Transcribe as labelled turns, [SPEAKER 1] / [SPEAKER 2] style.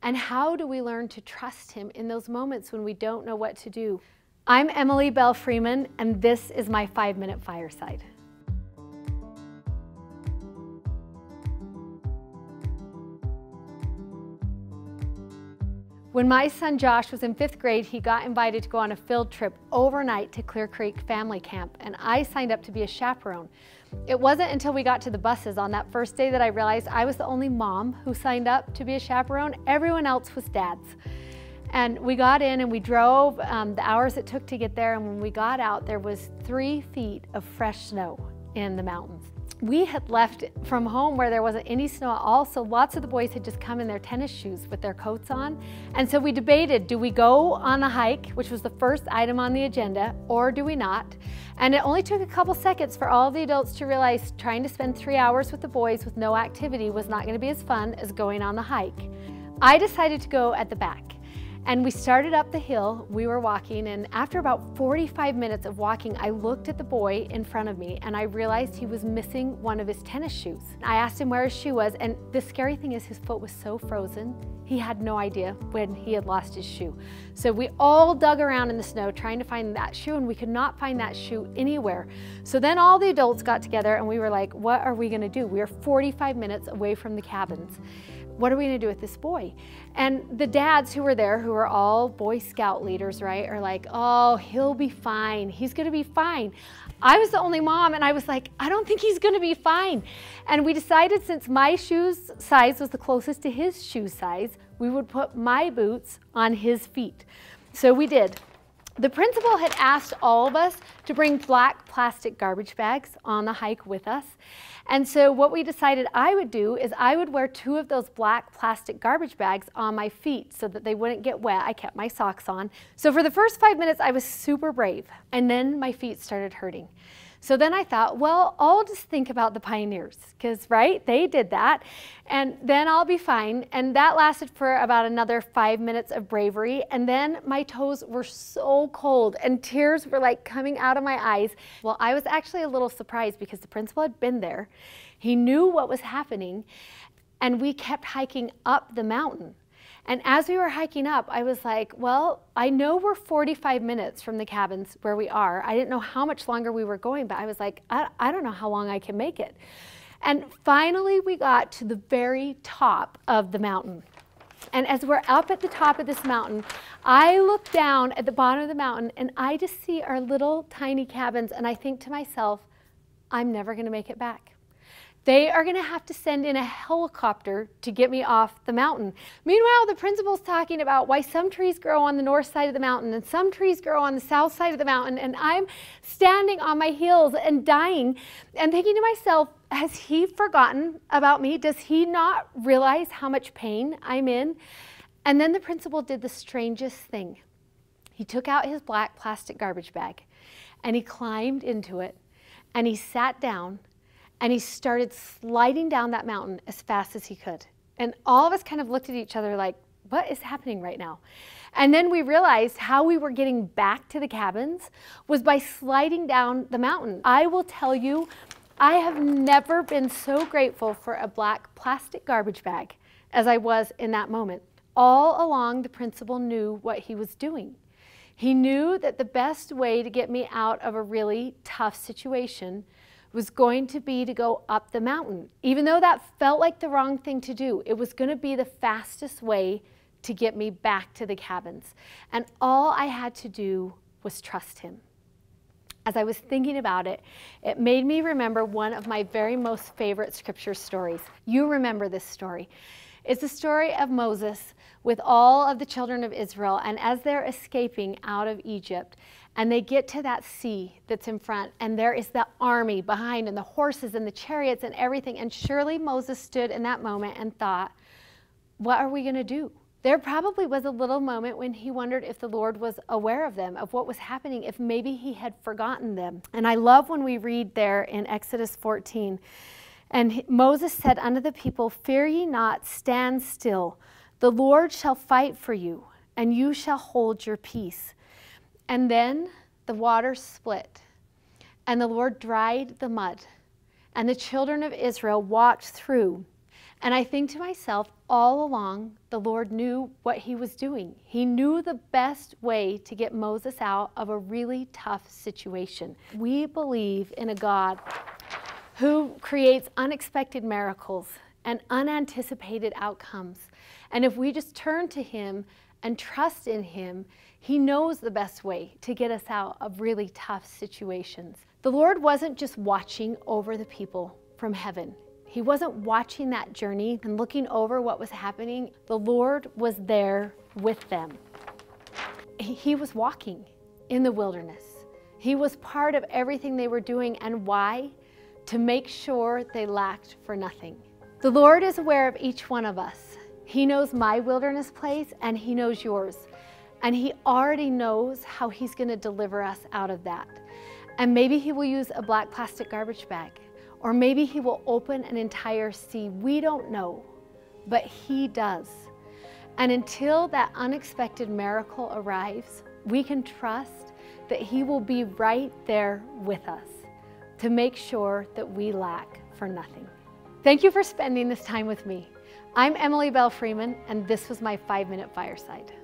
[SPEAKER 1] And how do we learn to trust him in those moments when we don't know what to do? I'm Emily Belle Freeman, and this is my 5-minute fireside. When my son Josh was in 5th grade, he got invited to go on a field trip overnight to Clear Creek Family Camp, and I signed up to be a chaperone. It wasn't until we got to the buses on that first day that I realized I was the only mom who signed up to be a chaperone. Everyone else was dads. And we got in and we drove the hours it took to get there, and when we got out, there was 3 feet of fresh snow in the mountains. We had left from home where there wasn't any snow at all, so lots of the boys had just come in their tennis shoes with their coats on. And so we debated, do we go on the hike, which was the first item on the agenda, or do we not? And it only took a couple seconds for all of the adults to realize trying to spend 3 hours with the boys with no activity was not going to be as fun as going on the hike. I decided to go at the back. And we started up the hill, we were walking, and after about 45 minutes of walking, I looked at the boy in front of me and I realized he was missing one of his tennis shoes. I asked him where his shoe was, and the scary thing is his foot was so frozen, he had no idea when he had lost his shoe. So we all dug around in the snow trying to find that shoe, and we could not find that shoe anywhere. So then all the adults got together and we were like, what are we gonna do? We are 45 minutes away from the cabins. What are we gonna do with this boy? And the dads who were there, who were all Boy Scout leaders, right, are like, oh, he'll be fine. He's gonna be fine. I was the only mom, and I was like, I don't think he's gonna be fine. And we decided, since my shoes size was the closest to his shoe size, we would put my boots on his feet. So we did. The principal had asked all of us to bring black plastic garbage bags on the hike with us. And so what we decided I would do is I would wear 2 of those black plastic garbage bags on my feet so that they wouldn't get wet. I kept my socks on. So for the first 5 minutes, I was super brave. And then my feet started hurting. So then I thought, well, I'll just think about the pioneers, because, right, they did that, and then I'll be fine. And that lasted for about another 5 minutes of bravery, and then my toes were so cold and tears were like coming out of my eyes. Well, I was actually a little surprised because the principal had been there. He knew what was happening, and we kept hiking up the mountain. And as we were hiking up, I was like, well, I know we're 45 minutes from the cabins where we are. I didn't know how much longer we were going, but I was like, I don't know how long I can make it. And finally, we got to the very top of the mountain. And as we're up at the top of this mountain, I look down at the bottom of the mountain and I just see our little tiny cabins, and I think to myself, I'm never gonna make it back. They are gonna have to send in a helicopter to get me off the mountain. Meanwhile, the principal's talking about why some trees grow on the north side of the mountain and some trees grow on the south side of the mountain, and I'm standing on my heels and dying and thinking to myself, has he forgotten about me? Does he not realize how much pain I'm in? And then the principal did the strangest thing. He took out his black plastic garbage bag and he climbed into it and he sat down and he started sliding down that mountain as fast as he could. And all of us kind of looked at each other like, what is happening right now? And then we realized how we were getting back to the cabins was by sliding down the mountain. I will tell you, I have never been so grateful for a black plastic garbage bag as I was in that moment. All along, the principal knew what he was doing. He knew that the best way to get me out of a really tough situation was going to be to go up the mountain. Even though that felt like the wrong thing to do, it was gonna be the fastest way to get me back to the cabins. And all I had to do was trust him. As I was thinking about it, it made me remember one of my very most favorite scripture stories. You remember this story. It's the story of Moses with all of the children of Israel, and as they're escaping out of Egypt, and they get to that sea that's in front, and there is the army behind, and the horses and the chariots and everything, and surely Moses stood in that moment and thought, what are we gonna do? There probably was a little moment when he wondered if the Lord was aware of them, of what was happening, if maybe he had forgotten them. And I love when we read there in Exodus 14, and Moses said unto the people, fear ye not, stand still. The Lord shall fight for you, and you shall hold your peace. And then the waters split, and the Lord dried the mud, and the children of Israel walked through. And I think to myself, all along, the Lord knew what he was doing. He knew the best way to get Moses out of a really tough situation. We believe in a God who creates unexpected miracles and unanticipated outcomes. And if we just turn to him and trust in him, he knows the best way to get us out of really tough situations. The Lord wasn't just watching over the people from heaven. He wasn't watching that journey and looking over what was happening. The Lord was there with them. He was walking in the wilderness. He was part of everything they were doing. And why? To make sure they lacked for nothing. The Lord is aware of each one of us. He knows my wilderness place and he knows yours. And he already knows how he's going to deliver us out of that. And maybe he will use a black plastic garbage bag. Or maybe he will open an entire sea. We don't know, but he does. And until that unexpected miracle arrives, we can trust that he will be right there with us to make sure that we lack for nothing. Thank you for spending this time with me. I'm Belle Freeman, and this was my 5-Minute Fireside.